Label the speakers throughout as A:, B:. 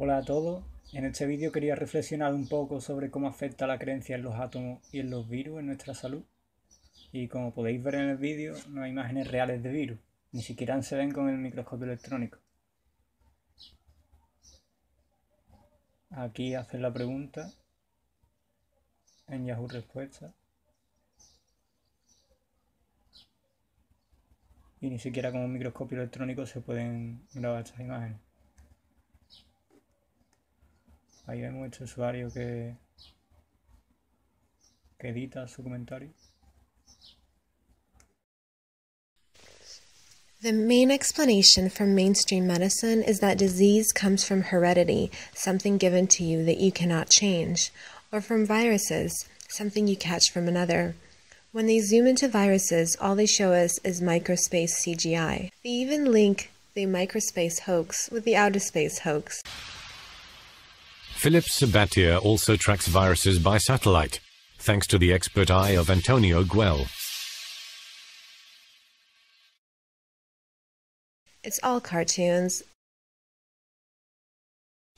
A: Hola a todos. En este vídeo quería reflexionar un poco sobre cómo afecta la creencia en los átomos y en los virus en nuestra salud. Y como podéis ver en el vídeo, no hay imágenes reales de virus, ni siquiera se ven con el microscopio electrónico. Aquí hacen la pregunta en Yahoo Respuestas. Y ni siquiera con un microscopio electrónico se pueden grabar estas imágenes. Ahí vemos este usuario que edita su comentario.
B: The main explanation from mainstream medicine is that disease comes from heredity, something given to you that you cannot change, or from viruses, something you catch from another. When they zoom into viruses, all they show us is microspace CGI. They even link the microspace hoax with the outer space hoax.
C: Philip Sabatier also tracks viruses by satellite, thanks to the expert eye of Antonio Guell.
B: It's all cartoons.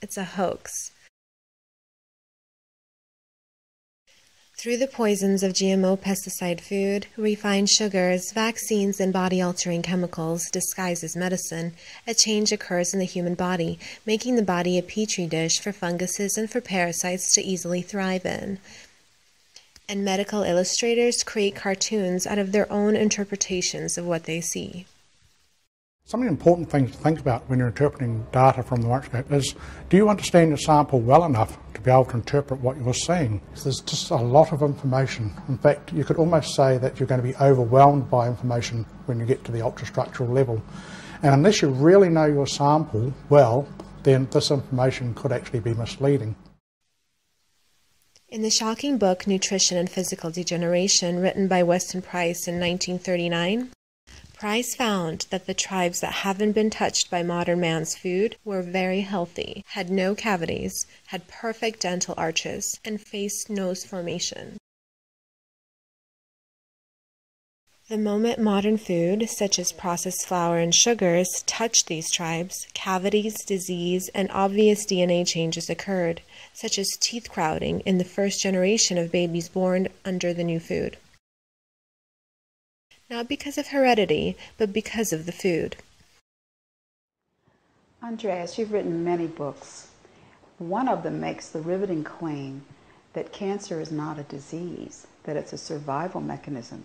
B: It's a hoax. Through the poisons of GMO pesticide food, refined sugars, vaccines, and body-altering chemicals disguised as medicine, a change occurs in the human body, making the body a petri dish for funguses and for parasites to easily thrive in. And medical illustrators create cartoons out of their own interpretations of what they see.
D: Some of the important things to think about when you're interpreting data from the microscope is, do you understand your sample well enough to be able to interpret what you're seeing? There's just a lot of information. In fact, you could almost say that you're going to be overwhelmed by information when you get to the ultrastructural level. And unless you really know your sample well, then this information could actually be misleading.
B: In the shocking book Nutrition and Physical Degeneration, written by Weston Price in 1939, Price found that the tribes that haven't been touched by modern man's food were very healthy, had no cavities, had perfect dental arches, and faced nose formation. The moment modern food, such as processed flour and sugars, touched these tribes, cavities, disease, and obvious DNA changes occurred, such as teeth crowding in the first generation of babies born under the new food. Not because of heredity, but because of the food.
E: Andreas, you've written many books. One of them makes the riveting claim that cancer is not a disease, that it's a survival mechanism.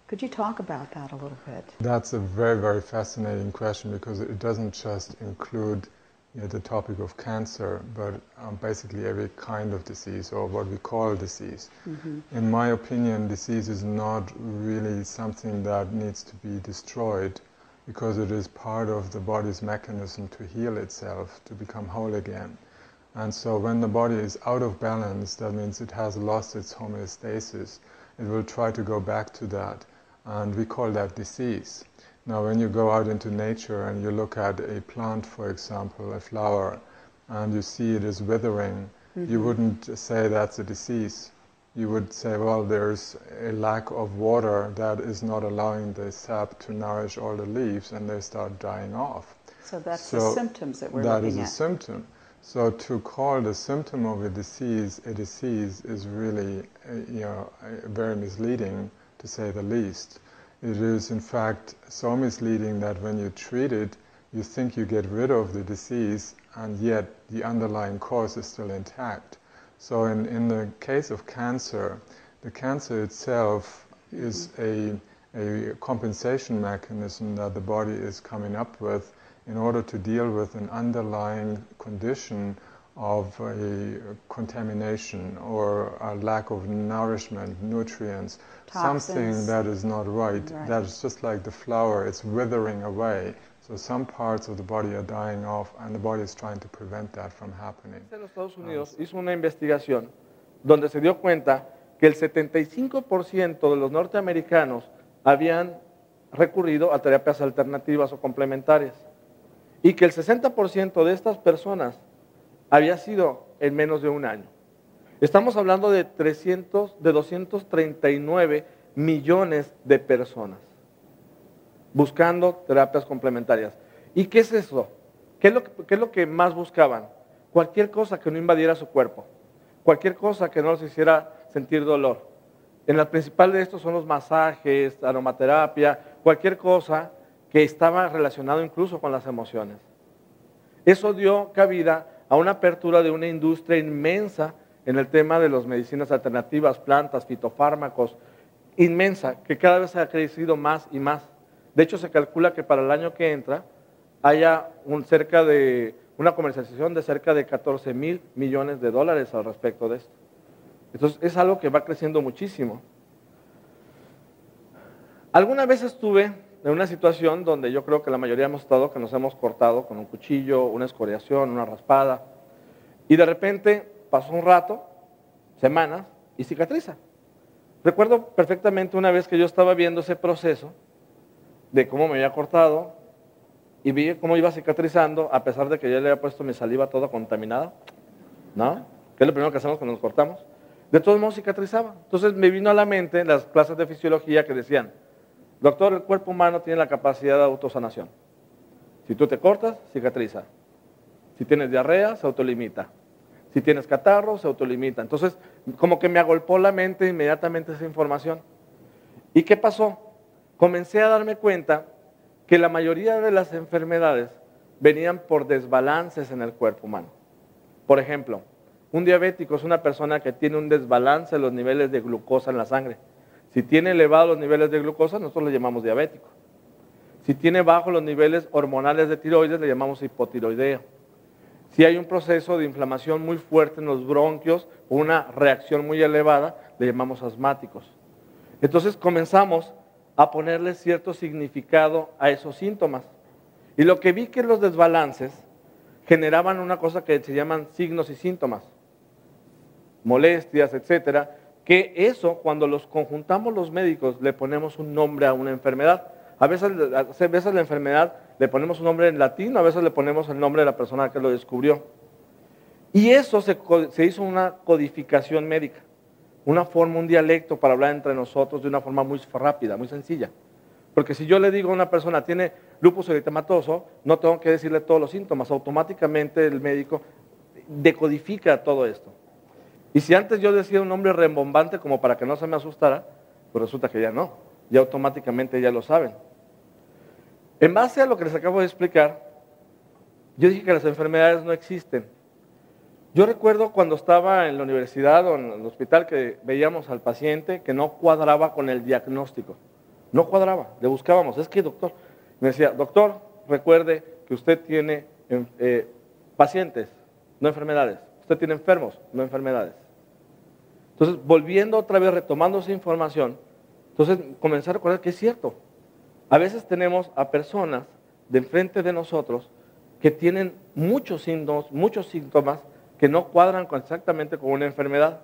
E: Could you talk about that a little bit?
F: That's a very, very fascinating question because it doesn't just include the topic of cancer, but basically every kind of disease, or what we call disease. In my opinion, disease is not really something that needs to be destroyed, because it is part of the body's mechanism to heal itself, to become whole again. And so when the body is out of balance, that means it has lost its homeostasis. It will try to go back to that, and we call that disease. Now, when you go out into nature and you look at a plant, for example, a flower, and you see it is withering, you wouldn't say that's a disease. You would say, well, there's a lack of water that is not allowing the sap to nourish all the leaves, and they start dying off.
E: So that's the symptoms that we're looking at.
F: That is a symptom. So to call the symptom of a disease is really, very misleading, to say the least. It is, in fact, so misleading that when you treat it, you think you get rid of the disease, and yet the underlying cause is still intact. So in the case of cancer, the cancer itself is a compensation mechanism that the body is coming up with in order to deal with an underlying condition of a contamination or a lack of nourishment, nutrients,
E: toxins.
F: Something that is not right. That is just like the flower, it's withering away. So some parts of the body are dying off, and the body is trying to prevent that from happening.
G: En los Estados Unidos hizo una investigación donde se dio cuenta que el 75% de los norteamericanos habían recurrido a terapias alternativas o complementarias, y que el 60% de estas personas había sido en menos de un año. Estamos hablando de 239 millones de personas buscando terapias complementarias. ¿Y qué es eso? ¿Qué es lo que más buscaban? cualquier cosa que no invadiera su cuerpo, cualquier cosa que no los hiciera sentir dolor. En la principal de estos son los masajes, aromaterapia, cualquier cosa que estaba relacionado incluso con las emociones. Eso dio cabida a una apertura de una industria inmensa en el tema de las medicinas alternativas, plantas, fitofármacos, inmensa, que cada vez ha crecido más y más. De hecho, se calcula que para el año que entra haya una comercialización de cerca de 14,000 millones de dólares al respecto de esto. Entonces, es algo que va creciendo muchísimo. Alguna vez estuve en una situación donde yo creo que la mayoría hemos estado, que nos hemos cortado con un cuchillo, una escoriación, una raspada, y de repente pasó un rato, semanas, y cicatriza. Recuerdo perfectamente una vez que yo estaba viendo ese proceso de cómo me había cortado y vi cómo iba cicatrizando, a pesar de que yo le había puesto mi saliva toda contaminada, ¿no? Que es lo primero que hacemos cuando nos cortamos. De todos modos cicatrizaba. Entonces me vino a la mente las clases de fisiología que decían, doctor, el cuerpo humano tiene la capacidad de autosanación. Si tú te cortas, cicatriza. Si tienes diarrea, se autolimita. Si tienes catarro, se autolimita. Entonces, como que me agolpó la mente inmediatamente esa información. ¿Y qué pasó? Comencé a darme cuenta que la mayoría de las enfermedades venían por desbalances en el cuerpo humano. Por ejemplo, un diabético es una persona que tiene un desbalance en los niveles de glucosa en la sangre. Si tiene elevados los niveles de glucosa, nosotros le llamamos diabético. Si tiene bajos los niveles hormonales de tiroides, le llamamos hipotiroideo. Si hay un proceso de inflamación muy fuerte en los bronquios o una reacción muy elevada, le llamamos asmáticos. Entonces comenzamos a ponerle cierto significado a esos síntomas. Y lo que vi que los desbalances generaban una cosa que se llaman signos y síntomas, molestias, etcétera, que eso cuando los conjuntamos los médicos le ponemos un nombre a una enfermedad. A veces la enfermedad le ponemos un nombre en latín, a veces le ponemos el nombre de la persona que lo descubrió. Y eso se hizo una codificación médica, una forma, un dialecto para hablar entre nosotros de una forma muy rápida, muy sencilla. Porque si yo le digo a una persona tiene lupus eritematoso, no tengo que decirle todos los síntomas, automáticamente el médico decodifica todo esto. Y si antes yo decía un nombre rembombante como para que no se me asustara, pues resulta que ya no, ya automáticamente ya lo saben. En base a lo que les acabo de explicar, yo dije que las enfermedades no existen. Yo recuerdo cuando estaba en la universidad o en el hospital que veíamos al paciente que no cuadraba con el diagnóstico. No cuadraba, le buscábamos, es que doctor, me decía, doctor, recuerde que usted tiene pacientes, no enfermedades. Usted tiene enfermos, no enfermedades. Entonces, volviendo otra vez, retomando esa información, entonces comencé a recordar que es cierto. A veces tenemos a personas de enfrente de nosotros que tienen muchos síntomas que no cuadran exactamente con una enfermedad.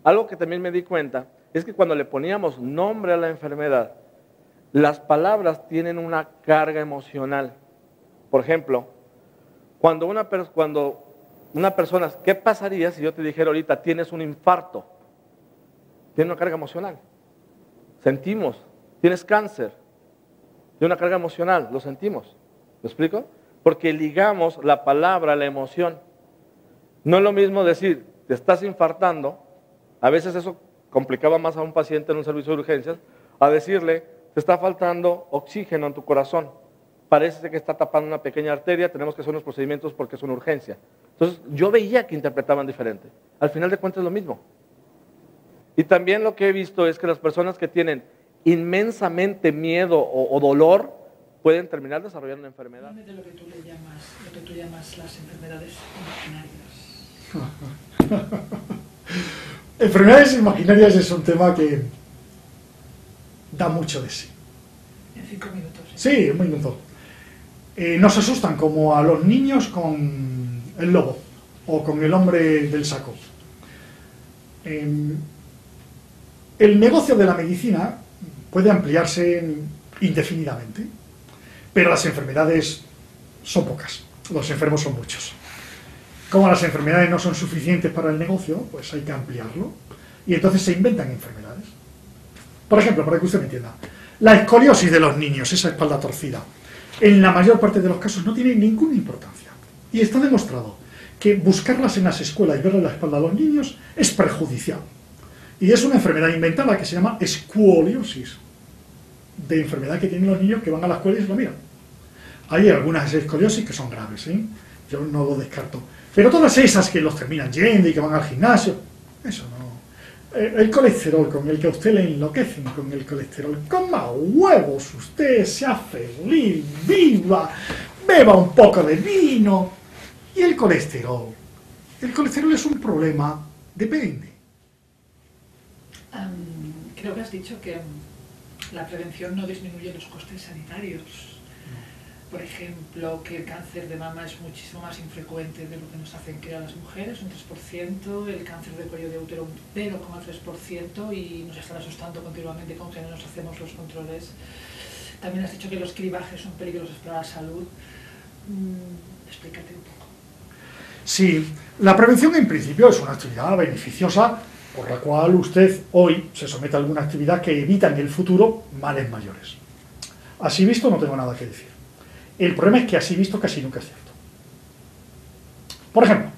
G: Algo que también me di cuenta es que cuando le poníamos nombre a la enfermedad, las palabras tienen una carga emocional. Por ejemplo, cuando una persona, ¿qué pasaría si yo te dijera ahorita tienes un infarto? Tiene una carga emocional. Sentimos, tienes cáncer, tiene una carga emocional, lo sentimos. ¿Me explico? Porque ligamos la palabra a la emoción. No es lo mismo decir, te estás infartando, a veces eso complicaba más a un paciente en un servicio de urgencias, a decirle, te está faltando oxígeno en tu corazón, parece que está tapando una pequeña arteria, tenemos que hacer unos procedimientos porque es una urgencia. Entonces yo veía que interpretaban diferente. Al final de cuentas es lo mismo. Y también lo que he visto es que las personas que tienen inmensamente miedo o dolor pueden terminar desarrollando una enfermedad.
H: De lo que tú llamas las enfermedades imaginarias.
I: Enfermedades imaginarias es un tema que da mucho de sí.
H: En 5 minutos.
I: Sí, un minuto. Nos asustan como a los niños con el lobo o con el hombre del saco. El negocio de la medicina puede ampliarse indefinidamente, pero las enfermedades son pocas, los enfermos son muchos. Como las enfermedades no son suficientes para el negocio, pues hay que ampliarlo y entonces se inventan enfermedades. Por ejemplo, para que usted me entienda, la escoliosis de los niños, esa espalda torcida, en la mayor parte de los casos no tiene ninguna importancia. Y está demostrado que buscarlas en las escuelas y verle la espalda a los niños es perjudicial. Y es una enfermedad inventada que se llama escuoliosis, de enfermedad que tienen los niños que van a la escuela y se lo miran. Hay algunas escoliosis que son graves, ¿eh? Yo no lo descarto. Pero todas esas que los terminan yendo y que van al gimnasio, eso no. El colesterol con el que a usted le enloquecen con el colesterol, coma huevos, usted sea feliz, viva, beba un poco de vino. Y el colesterol es un problema, depende.
H: Creo que has dicho que la prevención no disminuye los costes sanitarios. Por ejemplo, que el cáncer de mama es muchísimo más infrecuente de lo que nos hacen creer a las mujeres, un 3%, el cáncer de cuello de útero un 0,3%, y nos están asustando continuamente con que no nos hacemos los controles. También has dicho que los cribajes son peligrosos para la salud. Explícate un poco.
I: Sí, la prevención en principio es una actividad beneficiosa por la cual usted hoy se somete a alguna actividad que evita en el futuro males mayores. Así visto no tengo nada que decir. El problema es que así visto casi nunca es cierto. Por ejemplo,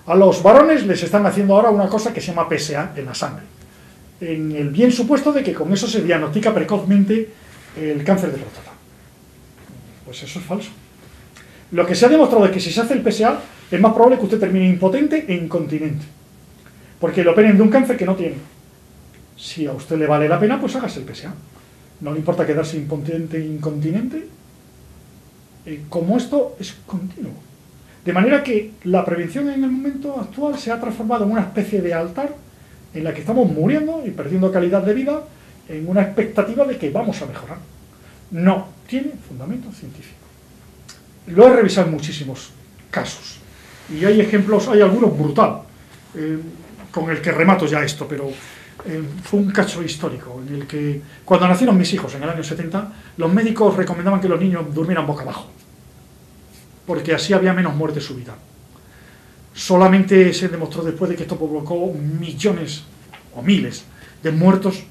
I: a los varones les están haciendo ahora una cosa que se llama PSA en la sangre, en el bien supuesto de que con eso se diagnostica precozmente el cáncer de próstata. Pues eso es falso. Lo que se ha demostrado es que si se hace el PSA es más probable que usted termine impotente e incontinente, porque lo operen de un cáncer que no tiene. Si a usted le vale la pena, pues hágase el PSA. No le importa quedarse impotente e incontinente, como esto es continuo. De manera que la prevención en el momento actual se ha transformado en una especie de altar en la que estamos muriendo y perdiendo calidad de vida en una expectativa de que vamos a mejorar. No tiene fundamento científico. Lo he revisado en muchísimos casos y hay ejemplos, hay algunos brutal, con el que remato ya esto, pero fue un caso histórico en el que cuando nacieron mis hijos en el año 70, los médicos recomendaban que los niños durmieran boca abajo, porque así había menos muerte súbita. Solamente se demostró después de que esto provocó millones o miles de muertos,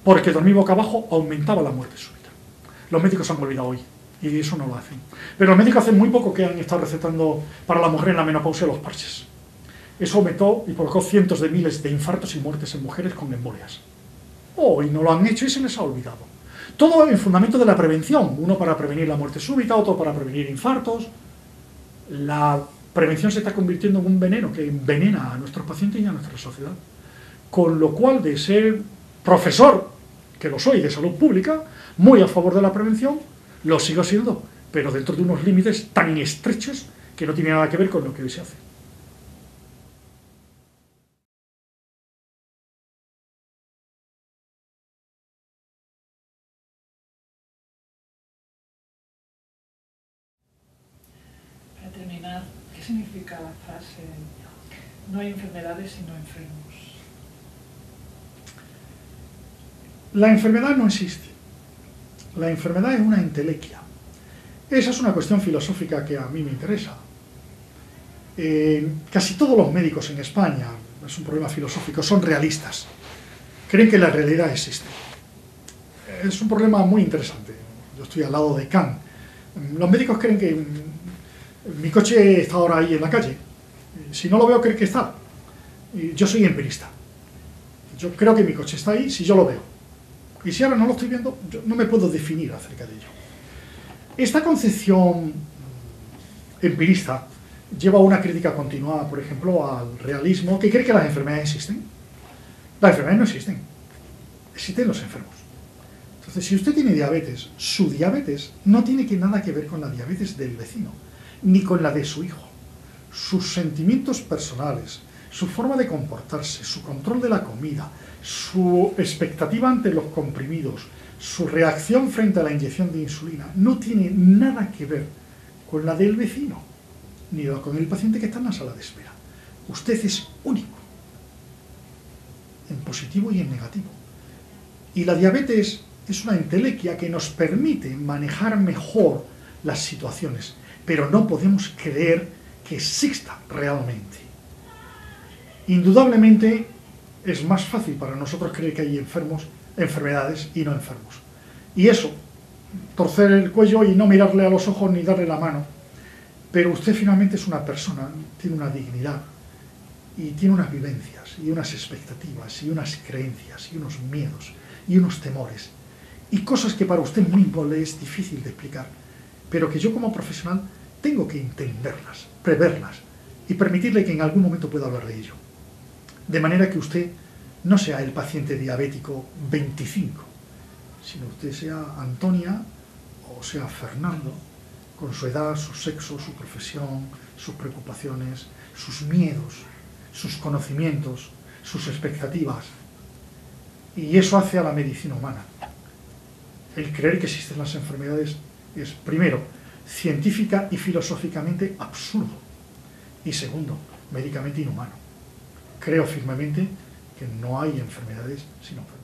I: porque dormir boca abajo aumentaba la muerte súbita. Los médicos se han olvidado hoy y eso no lo hacen. Pero los médicos hace muy poco que han estado recetando para la mujer en la menopausia los parches. Eso aumentó y provocó cientos de miles de infartos y muertes en mujeres con embolias. Hoy no lo han hecho y se les ha olvidado. Todo en fundamento de la prevención. Uno para prevenir la muerte súbita, otro para prevenir infartos. La prevención se está convirtiendo en un veneno que envenena a nuestros pacientes y a nuestra sociedad. Con lo cual, de ser profesor, que lo soy, de salud pública, muy a favor de la prevención, lo sigo siendo, pero dentro de unos límites tan estrechos que no tiene nada que ver con lo que hoy se hace.
H: Para terminar, ¿qué significa la frase no hay enfermedades sino enfermos?
I: La enfermedad no existe. La enfermedad es una entelequia. Esa es una cuestión filosófica que a mí me interesa. Casi todos los médicos en España, es un problema filosófico, son realistas. Creen que la realidad existe. Es un problema muy interesante. Yo estoy al lado de Kant. Los médicos creen que mi coche está ahora ahí en la calle. Si no lo veo, creen que está. Yo soy empirista. Yo creo que mi coche está ahí si yo lo veo. Y si ahora no lo estoy viendo, yo no me puedo definir acerca de ello. Esta concepción empirista lleva una crítica continua, por ejemplo, al realismo, que cree que las enfermedades existen. Las enfermedades no existen. Existen los enfermos. Entonces, si usted tiene diabetes, su diabetes no tiene nada que ver con la diabetes del vecino, ni con la de su hijo. Sus sentimientos personales, su forma de comportarse, su control de la comida, su expectativa ante los comprimidos, su reacción frente a la inyección de insulina, no tiene nada que ver con la del vecino, ni con el paciente que está en la sala de espera. Usted es único, en positivo y en negativo. Y la diabetes es una entelequia que nos permite manejar mejor las situaciones, pero no podemos creer que exista realmente. Indudablemente es más fácil para nosotros creer que hay enfermedades y no enfermos. Y eso, torcer el cuello y no mirarle a los ojos ni darle la mano, Pero usted finalmente es una persona, tiene una dignidad y tiene unas vivencias y unas expectativas y unas creencias y unos miedos y unos temores y cosas que para usted mismo le es difícil de explicar, pero que yo como profesional tengo que entenderlas, preverlas y permitirle que en algún momento pueda hablar de ello. De manera que usted no sea el paciente diabético 25, sino usted sea Antonia o sea Fernando, con su edad, su sexo, su profesión, sus preocupaciones, sus miedos, sus conocimientos, sus expectativas. Y eso hace a la medicina humana. El creer que existen las enfermedades es, primero, científica y filosóficamente absurdo. Y segundo, médicamente inhumano. Creo firmemente que no hay enfermedades sino enfermedades.